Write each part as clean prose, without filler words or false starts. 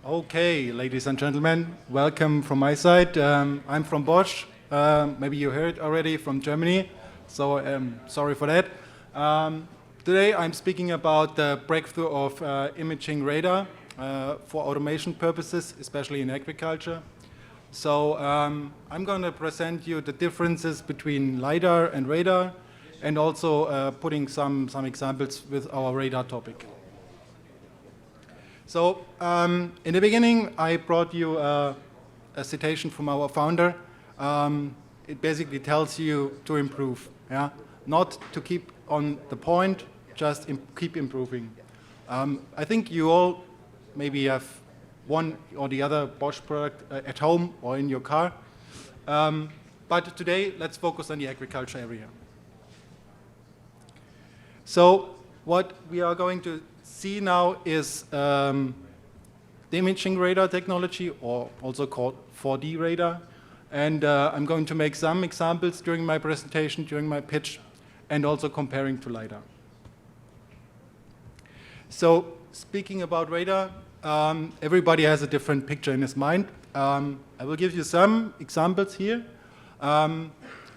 Okay, ladies and gentlemen, welcome from my side. I'm from Bosch. Maybe you heard already from Germany, so sorry for that. Today I'm speaking about the breakthrough of imaging radar for automation purposes, especially in agriculture. So I'm going to present you the differences between LiDAR and radar, and also putting some examples with our radar topic. So in the beginning, I brought you a citation from our founder. It basically tells you to improve, yeah? Not to keep on the point, just keep improving. I think you all maybe have one or the other Bosch product at home or in your car. But today, let's focus on the agriculture area. So what we are going to see now is the imaging radar technology, or also called 4D radar. And I'm going to make some examples during my presentation, during my pitch, and also comparing to LiDAR. So speaking about radar, everybody has a different picture in his mind. I will give you some examples here.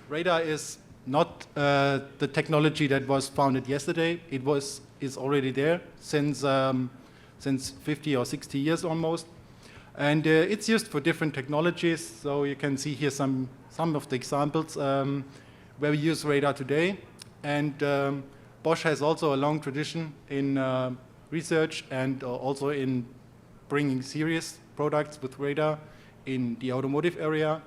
Radar is not the technology that was founded yesterday. It is already there since 50 or 60 years almost. And it's used for different technologies. So you can see here some of the examples where we use radar today. And Bosch has also a long tradition in research and also in bringing serious products with radar in the automotive area.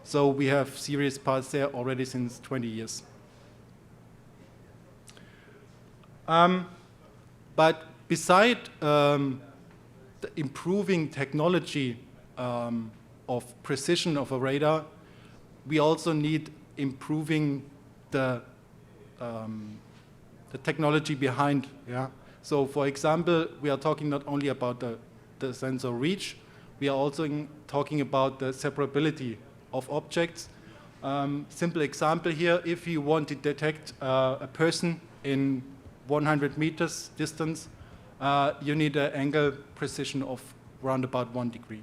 So we have serious parts there already since 20 years. But beside the improving technology of precision of a radar, we also need improving the technology behind. Yeah? So for example, we are talking not only about the sensor reach, we are also talking about the separability of objects. Simple example here, if you want to detect a person in 100 meters distance, you need an angle precision of around about 1 degree.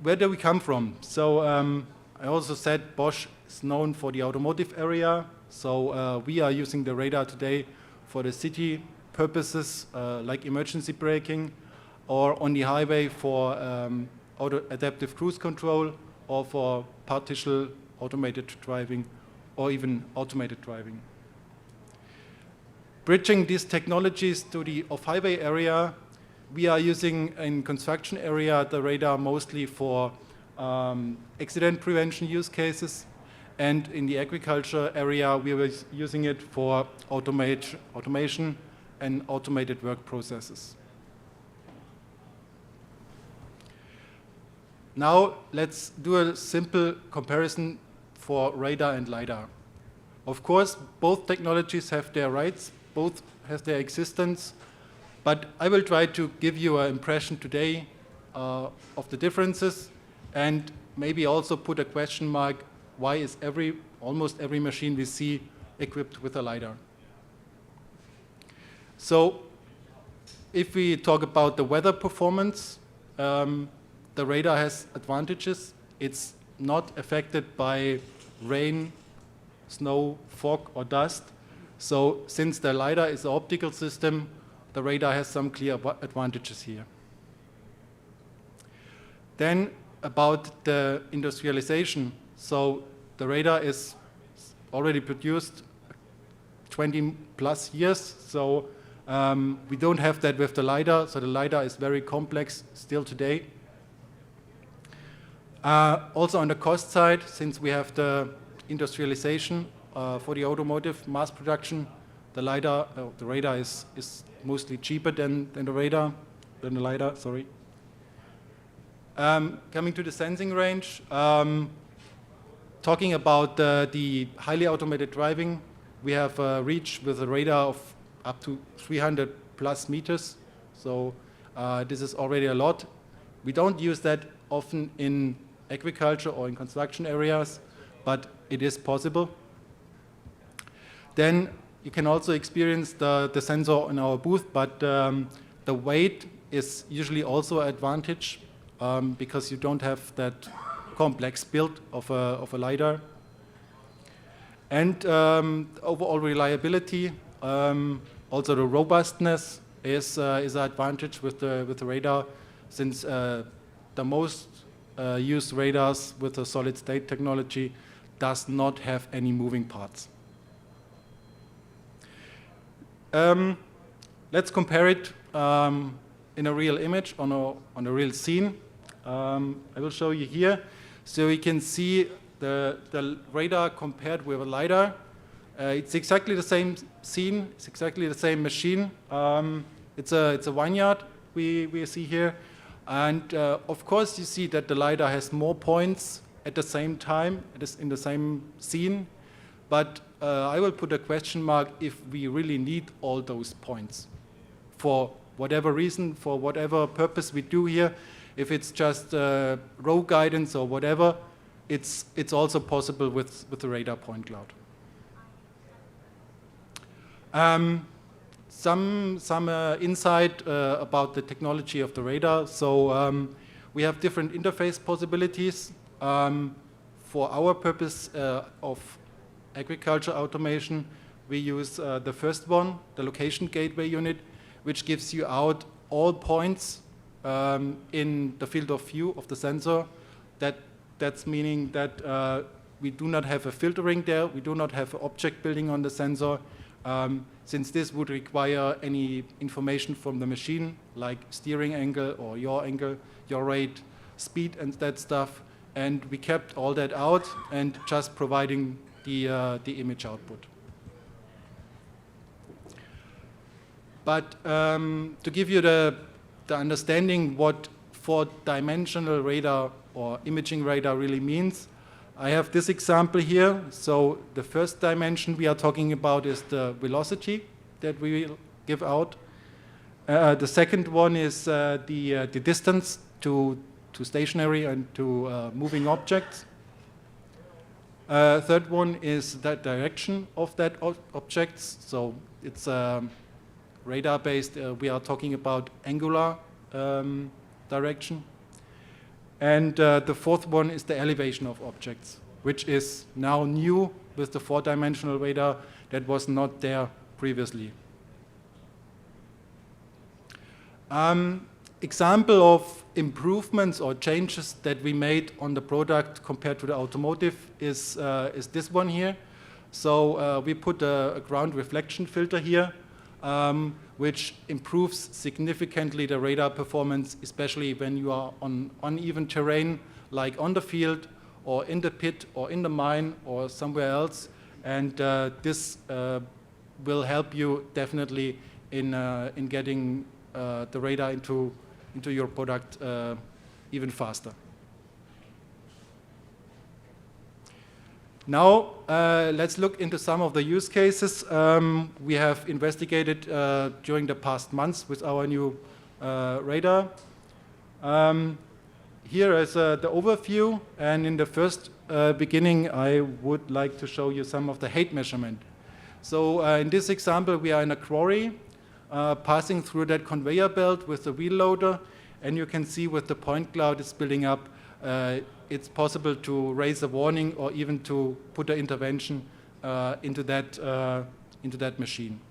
Where do we come from? So I also said Bosch is known for the automotive area. So we are using the radar today for the city purposes, like emergency braking, or on the highway for adaptive cruise control, or for partial automated driving, or even automated driving. Bridging these technologies to the off-highway area, we are using in construction area the radar mostly for accident prevention use cases, and in the agriculture area we were using it for automation and automated work processes. Now let's do a simple comparison for radar and LiDAR. Of course, both technologies have their rights, both have their existence, but I will try to give you an impression today of the differences, and maybe also put a question mark, why is almost every machine we see equipped with a LiDAR? So if we talk about the weather performance, the radar has advantages. It's not affected by rain, snow, fog, or dust. So since the LiDAR is an optical system, the radar has some clear advantages here. Then about the industrialization. So the radar is already produced 20 plus years. So we don't have that with the LiDAR. So the LiDAR is very complex still today. Also on the cost side, since we have the industrialization for the automotive mass production, the radar is mostly cheaper than the LiDAR. Sorry. Coming to the sensing range, talking about the highly automated driving, we have a reach with a radar of up to 300 plus meters. So this is already a lot. We don't use that often in agriculture or in construction areas, but it is possible. Then you can also experience the sensor in our booth, but The weight is usually also an advantage because you don't have that complex build of a LiDAR. And overall reliability, also the robustness is an advantage with the radar, since the most used radars with the solid state technology does not have any moving parts. Let's compare it in a real image, on a real scene. I will show you here. So you can see the radar compared with a LiDAR. It's exactly the same scene, it's exactly the same machine. It's a vineyard we see here. And of course you see that the LiDAR has more points at the same time, it is in the same scene. But I will put a question mark if we really need all those points. For whatever reason, for whatever purpose we do here, if it's just road guidance or whatever, it's also possible with the radar point cloud. Some insight about the technology of the radar. So we have different interface possibilities. For our purpose of agriculture automation, we use the first one, the location gateway unit, which gives you out all points in the field of view of the sensor. That's meaning that we do not have a filtering there, we do not have an object building on the sensor, since this would require any information from the machine, like steering angle or your rate, speed and that stuff. And we kept all that out and just providing the image output. But to give you the understanding what four-dimensional radar or imaging radar really means, I have this example here. So the first dimension we are talking about is the velocity that we will give out. The second one is the distance to stationary and to moving objects. Third one is the direction of that objects. So it's radar-based. We are talking about angular direction. And the fourth one is the elevation of objects, which is now new with the four-dimensional radar that was not there previously. Example of improvements or changes that we made on the product compared to the automotive is this one here. So we put a ground reflection filter here, which improves significantly the radar performance, especially when you are on uneven terrain, like on the field, or in the pit, or in the mine, or somewhere else. And this will help you definitely in getting the radar into your product even faster. Now, let's look into some of the use cases we have investigated during the past months with our new radar. Here is the overview, and in the first beginning, I would like to show you some of the height measurement. So in this example, we are in a quarry, passing through that conveyor belt with the wheel loader, and you can see with the point cloud it's building up, it's possible to raise a warning or even to put an intervention into that machine.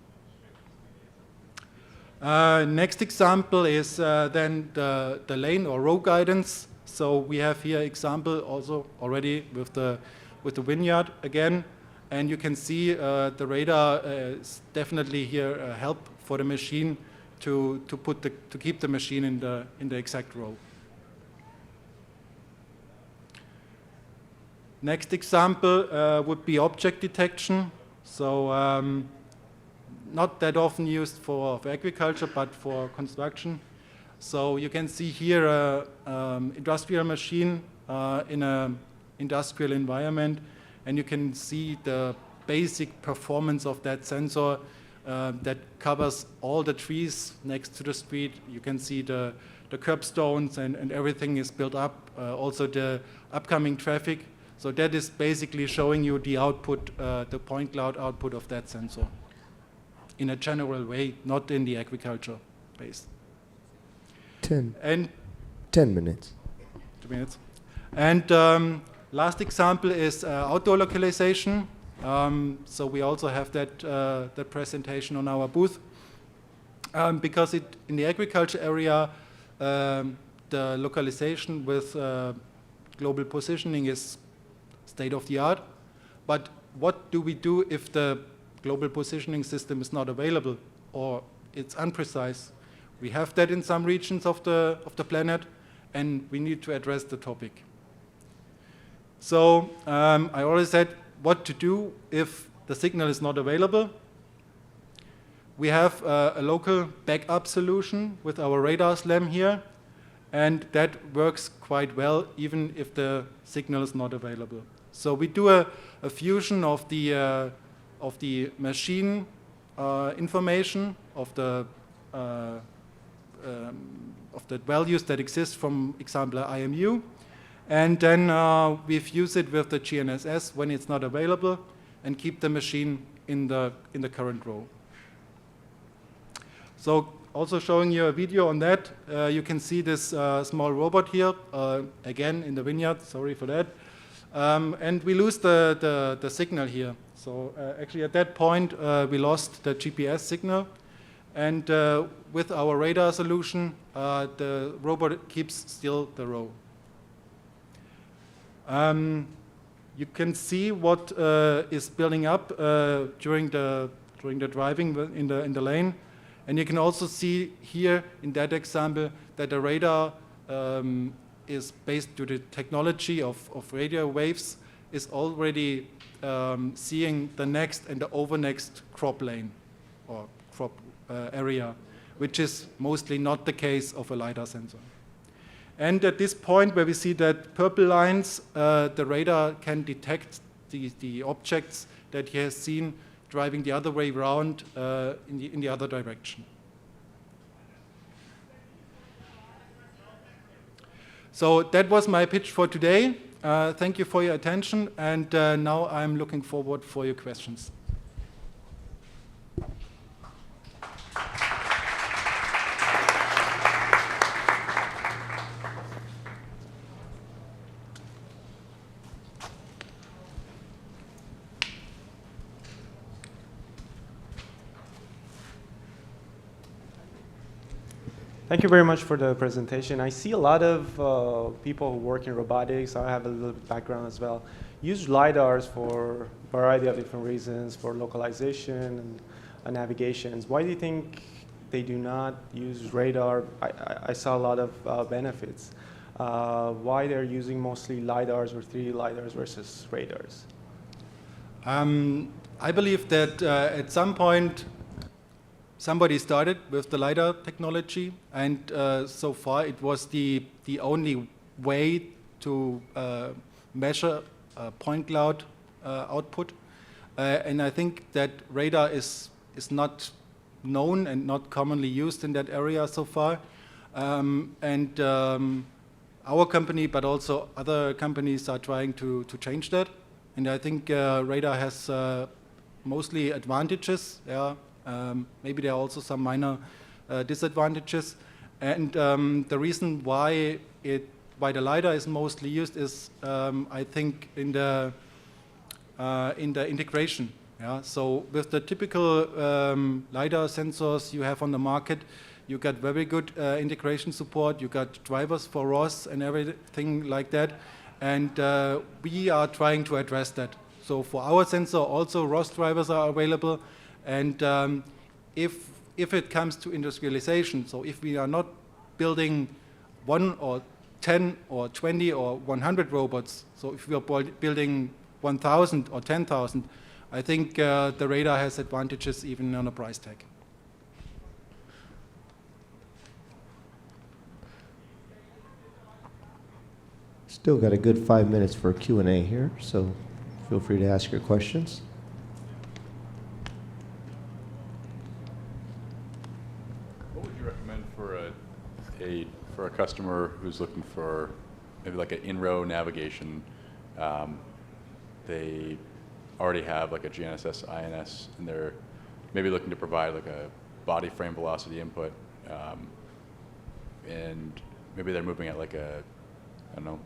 Next example is then the lane or row guidance. So we have here example also already with the vineyard again, and you can see the radar is definitely here a help for the machine to keep the machine in the exact row. Next example would be object detection. So not that often used for agriculture, but for construction. So you can see here an industrial machine in an industrial environment, and you can see the basic performance of that sensor that covers all the trees next to the street. You can see the curbstones and everything is built up, also the upcoming traffic. So that is basically showing you the output, the point cloud output of that sensor in a general way, not in the agriculture base. And 10 minutes. 2 minutes. And last example is outdoor localization. So we also have that presentation on our booth. Because in the agriculture area, the localization with global positioning is state of the art. But what do we do if the global positioning system is not available or it's imprecise? We have that in some regions of the planet, and we need to address the topic. So I already said what to do if the signal is not available. We have a local backup solution with our radar SLAM here, and that works quite well even if the signal is not available. So we do a fusion of the machine information of the values that exist from example IMU, and then we fuse it with the GNSS when it's not available and keep the machine in the current row. So also showing you a video on that. You can see this small robot here, again in the vineyard, sorry for that. And we lose the signal here. So actually at that point we lost the GPS signal, and with our radar solution the robot keeps still the row. You can see what is building up during the driving in the lane. And you can also see here in that example that the radar is based to the technology of radio waves, is already seeing the next and the over next crop lane or crop area, which is mostly not the case of a LiDAR sensor. And at this point where we see that purple lines, the radar can detect the objects that he has seen driving the other way around in the other direction. So that was my pitch for today. Thank you for your attention, and now I'm looking forward for your questions. Thank you very much for the presentation. I see a lot of people who work in robotics, I have a little bit background as well, use LiDARs for a variety of different reasons, for localization and navigations. Why do you think they do not use radar? I saw a lot of benefits. Why they're using mostly LiDARs or 3D LiDARs versus radars? I believe that at some point somebody started with the LiDAR technology, and so far it was the only way to measure point cloud output. And I think that radar is not known and not commonly used in that area so far. Our company, but also other companies, are trying to change that. And I think radar has mostly advantages. Yeah. Maybe there are also some minor disadvantages. And the reason why the LiDAR is mostly used is, I think, in the integration. Yeah? So with the typical LiDAR sensors you have on the market, you got very good integration support. You got drivers for ROS and everything like that. And we are trying to address that. So for our sensor, also ROS drivers are available. And if it comes to industrialization, so if we are not building 1 or 10 or 20 or 100 robots, so if we are building 1,000 or 10,000, I think the radar has advantages even on a price tag. Still got a good 5 minutes for Q&A here, so feel free to ask your questions. For a customer who's looking for maybe like an in-row navigation, they already have like a GNSS INS, and they're maybe looking to provide like a body frame velocity input. and maybe they're moving at like a, I don't know,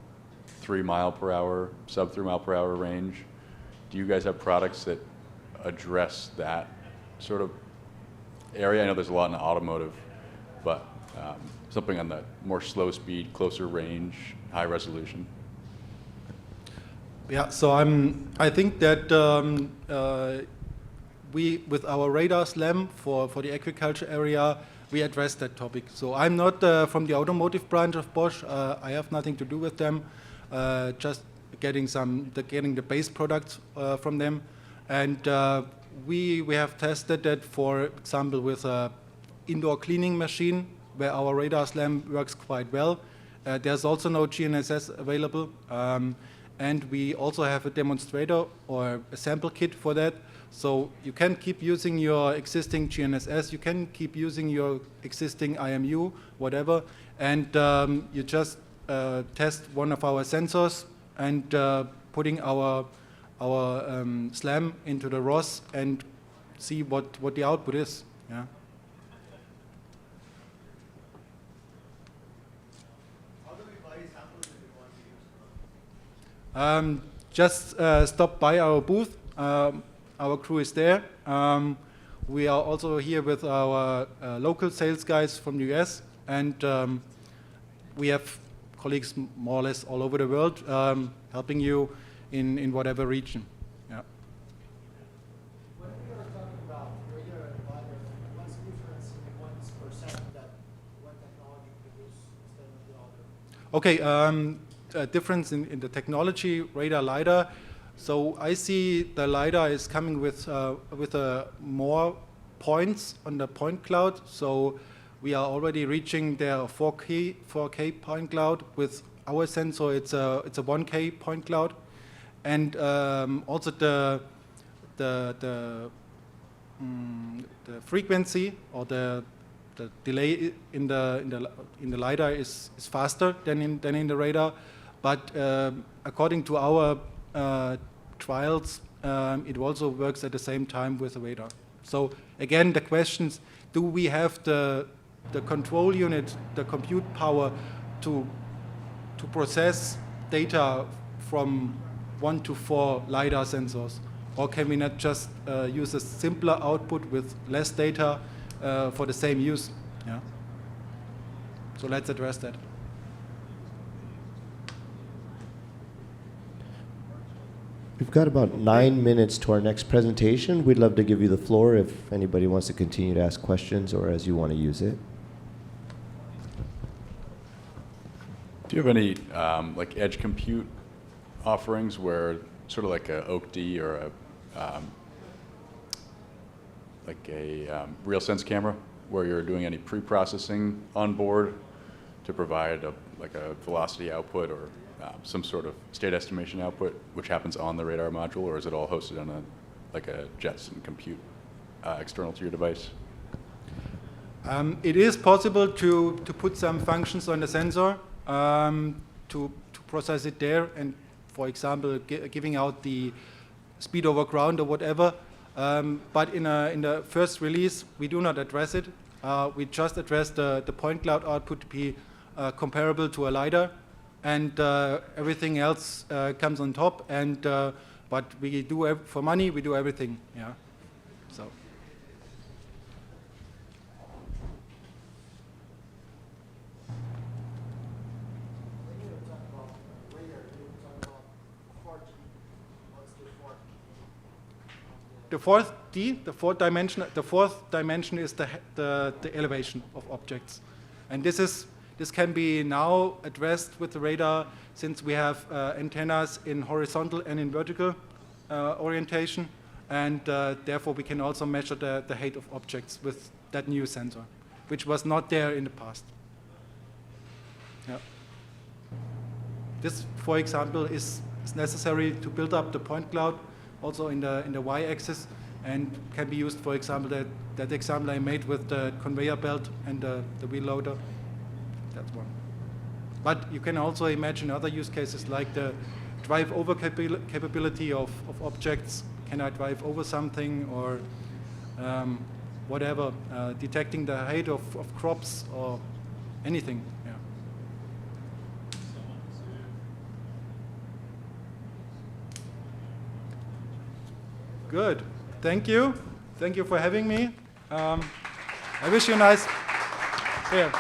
3 mile per hour, sub 3 mile per hour range. Do you guys have products that address that sort of area? I know there's a lot in the automotive, but something on the more slow speed, closer range, high resolution. Yeah, so I think that we, with our radar SLAM for the agriculture area, we address that topic. So I'm not from the automotive branch of Bosch. I have nothing to do with them. Just getting the base products from them, and we have tested that, for example, with a indoor cleaning machine where our radar SLAM works quite well. There's also no GNSS available. And we also have a demonstrator or a sample kit for that. So you can keep using your existing GNSS, you can keep using your existing IMU, whatever, and you just test one of our sensors and putting our SLAM into the ROS and see what the output is. Yeah. Just stop by our booth. Our crew is there. We are also here with our local sales guys from the US, and we have colleagues more or less all over the world helping you in whatever region. Yeah. When we are talking about radar and LiDAR, what's the difference in one's percent that one technology produces instead of the other? Okay, difference in the technology, radar, LiDAR. So I see the LiDAR is coming with more points on the point cloud. So we are already reaching the 4K point cloud. With our sensor, it's a 1K point cloud, and also the frequency or the delay in the LiDAR is faster than in the radar. But according to our trials, it also works at the same time with the radar. So again, the questions: do we have the control unit, the compute power to process data from 1 to 4 LiDAR sensors, or can we not just use a simpler output with less data for the same use? Yeah. So let's address that. We've got about 9 minutes to our next presentation. We'd love to give you the floor if anybody wants to continue to ask questions or as you want to use it. Do you have any like edge compute offerings where sort of like a OAK-D or a real sense camera where you're doing any pre-processing on board to provide like a velocity output or some sort of state estimation output, which happens on the radar module, or is it all hosted on a Jetson compute external to your device? It is possible to put some functions on the sensor to process it there, and for example, giving out the speed over ground or whatever. But in the first release, we do not address it. We just address the point cloud output to be comparable to a LiDAR, and everything else comes on top. And but we do for money, we do everything. Yeah. So. The fourth dimension is the elevation of objects, and this can be now addressed with the radar, since we have antennas in horizontal and in vertical orientation, and therefore we can also measure the height of objects with that new sensor, which was not there in the past. Yeah. This, for example, is necessary to build up the point cloud also in the y-axis, and can be used, for example, that example I made with the conveyor belt and the wheel loader. That's one. But you can also imagine other use cases like the drive over capability of objects. Can I drive over something, or whatever, detecting the height of crops, or anything. Yeah. Good. Thank you. Thank you for having me. I wish you a nice. Yeah.